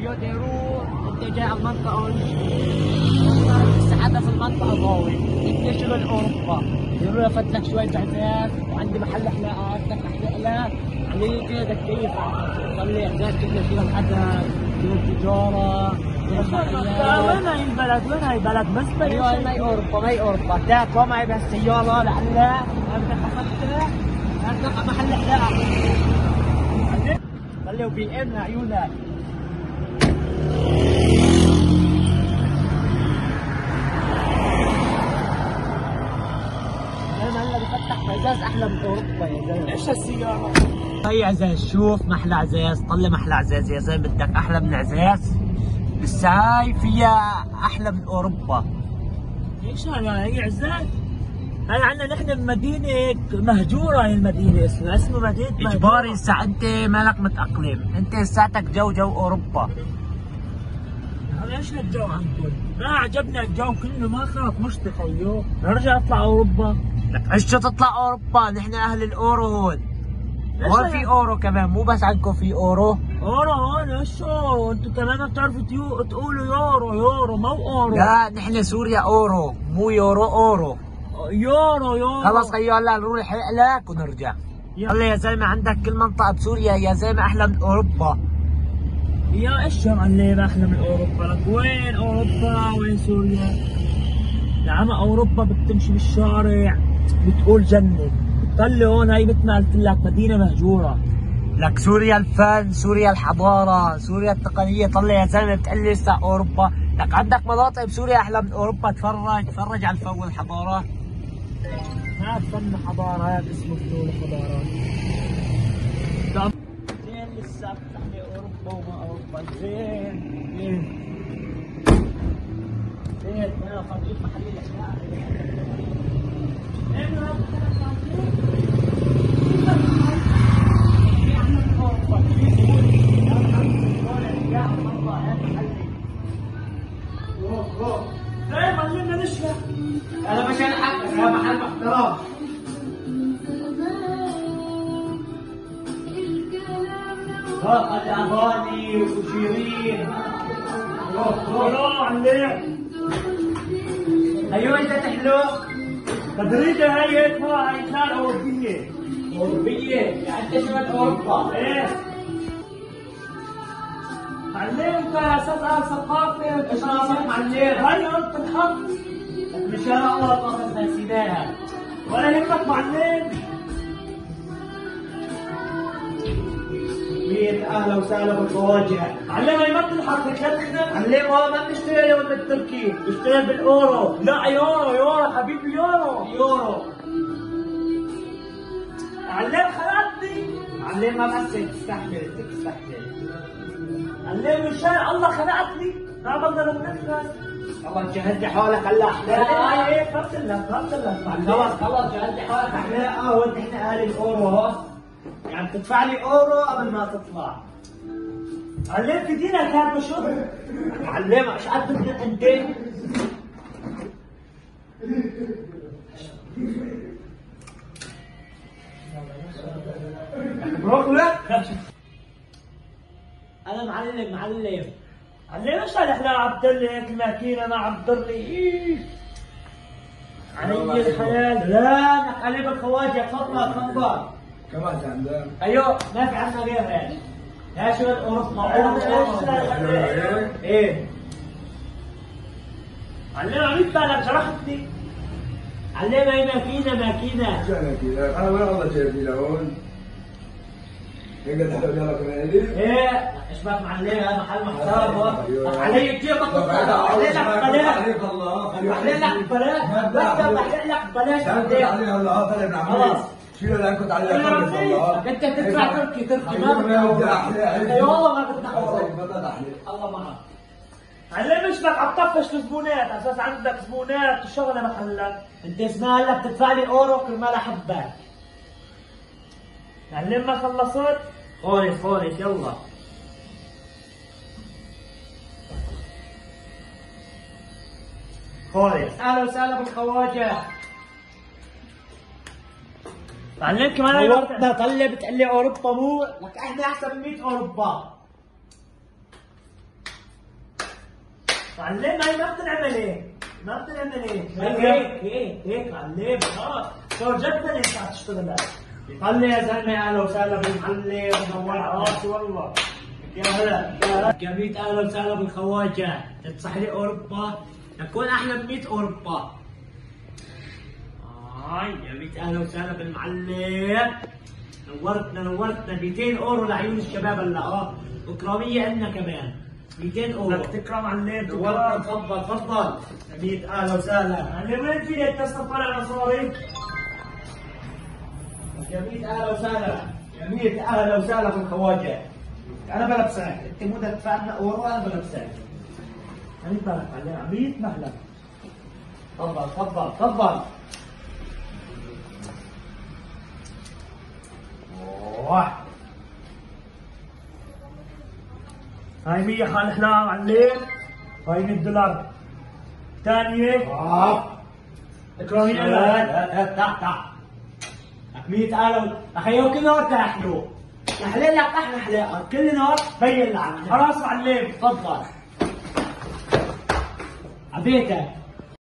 ايوه ديرو انت جاي على المنطقه السعاده في المنطقه ضاوي انت شغل اوروبا ديرو لفت لك شويه عزاز وعندي محل حلاقات بدك احلق لك عليك بدك كيف تصلي عزاز كل شيء الحدث شغل تجاره وين هاي البلد؟ وين هاي البلد؟ بس ايوه ما هي اوروبا ما هي اوروبا تعال قوم معي بهالسياره لعلها بدك اخذتها بدك محل حلاقه خليه بي ام لعيونك هلا بفتح عزاز احلى من اوروبا يا زلمه ايش هالسياره؟ هي عزاز شوف محلى عزاز طلع محلى عزاز يا زلمه بدك احلى من عزاز بس هاي فيها احلى من اوروبا ايش هي عزاز؟ هاي عندنا نحن بمدينة مهجورة هي المدينة اسمه مدينة مهجورة اجباري هسه انت مالك متأقلم، انت لساتك جو اوروبا هذا ايش هالجو عندكم؟ ما عجبنا الجو كله ما خاف مشطي خيو، نرجع اطلع اوروبا لك ايش تطلع اوروبا؟ نحن اهل الاورو هون هون في اورو كمان مو بس عندكم في اورو هون ايش اورو؟ انتم كمان ما بتعرفوا تقولوا يورو مو اورو لا نحن سوريا اورو مو يورو يورو خلص خيو هلا نروح نحلق لك ونرجع يلا يا زلمه عندك كل منطقه بسوريا يا زلمه احلى من اوروبا يا ايش يا معلم احلى من اوروبا لك وين اوروبا وين سوريا يا عم اوروبا بتمشي بالشارع بتقول جنة بتطلع هون هي مثل ما قلت لك مدينه مهجوره لك سوريا الفن سوريا الحضاره سوريا التقنيه طلع يا زلمه بتقول لي لسه اوروبا لك عندك مناطق بسوريا احلى من اوروبا تفرج على الفن والحضاره هذا فن حضاره هذا اسمه فنون الحضاره زين لسه بتحكي اوروبا وما اوروبا زين انا خليك محل الاحياء انا مش حقك يا محل محترم فقط اغاني وشيرين روح عليك ايوه انت تحلو تدريجة هاي كان اوروبية يعني انت شمال اوروبا ايه علمت يا استاذ اهل ثقافة ايش راسك معلم هاي انت الحق مشان الله طاقة نسيناها ولا يهمك معلم مين اهلا وسهلا بالخواجه معلم هي ما بتنحط لا معلم هو ما بتشتري من التركي بتشتري بالاورو لا يورو حبيبي يورو معلم خلقتني معلم ما بحسن تستحمل معلم مشان الله خلقتني ما بقدر بنفس خلاص جهزت حالك هلا احلاقه ايه فهمت لك خلاص جهزت حالك احلاقه وانت احنا اهل الاورو يعني تدفع لي اورو قبل ما تطلع معلم في دينك هذا بشوف معلم ايش قد بدك انت مبروك لك انا معلم علي ايش هالحلاقه عم تضلي هيك الماكينه ما عم تضلي علي الحلال لا نقلب الخواجه تفضل كمان عندك ايوه ما في عندنا غيرها يا شغل اوروبا ايه علم عميد بالك شرحتني علم هي ماكينه انا وين والله جايبني لهون هيك تحلو يلا كمان ايه ايش بك معلم هذا محل محترم علي كيف بحلق لك ببلاش خلاص شيلوا اللي كنت عليه والله انت تدفع تركي ما اي والله ما بدك الله معك علم ايش بك عم تطفش الزبونات على اساس عندك زبونات وشغله محلك انت اسمها هلا بتدفع لي اورو كرمال احبك علم ما خلصت خالص يلا خالص اهلا وسهلا بالخواجه معلم كمان ورطنا طلع بتقول لي اوروبا مو لك احنا احسن من 100 اوروبا معلم هاي ما بتنعمل هيك، ما بتنعمل هيك، هيك معلم. شو جدا انت عم تشتغل طلع يا زلمه. اهلا وسهلا بالمعلم، منور راسي والله. يا هلا يا 100 اهلا وسهلا بالخواجه. تصح لي اوروبا تكون احلى من 100 اوروبا. يا 100 اهلا وسهلا بالمعلم. نورتنا 200 اورو لعيون الشباب هلا. اكراميه عندنا كمان 200 اورو. لك تكرم معلم. تفضل تفضل. 100 اهلا وسهلا. معلم وين فيني اتصل طالع مصاري؟ يا 100 اهلا وسهلا. يا 100 اهلا وسهلا بالخواجه. انا بلبسك، انت مو بدك تدفعنا اورو، انا بلبسك. انا طالع معلم 100 مهلا. تفضل تفضل تفضل. هاي 100 خال احلام معلم. هاي $100. ثانية اكرامية. تعال 100 ألف أخيو كل نهار تحلو. نحلق لك احلى حلاقة كل نهار بين لعنة. خلاص معلم تفضل. عبيتك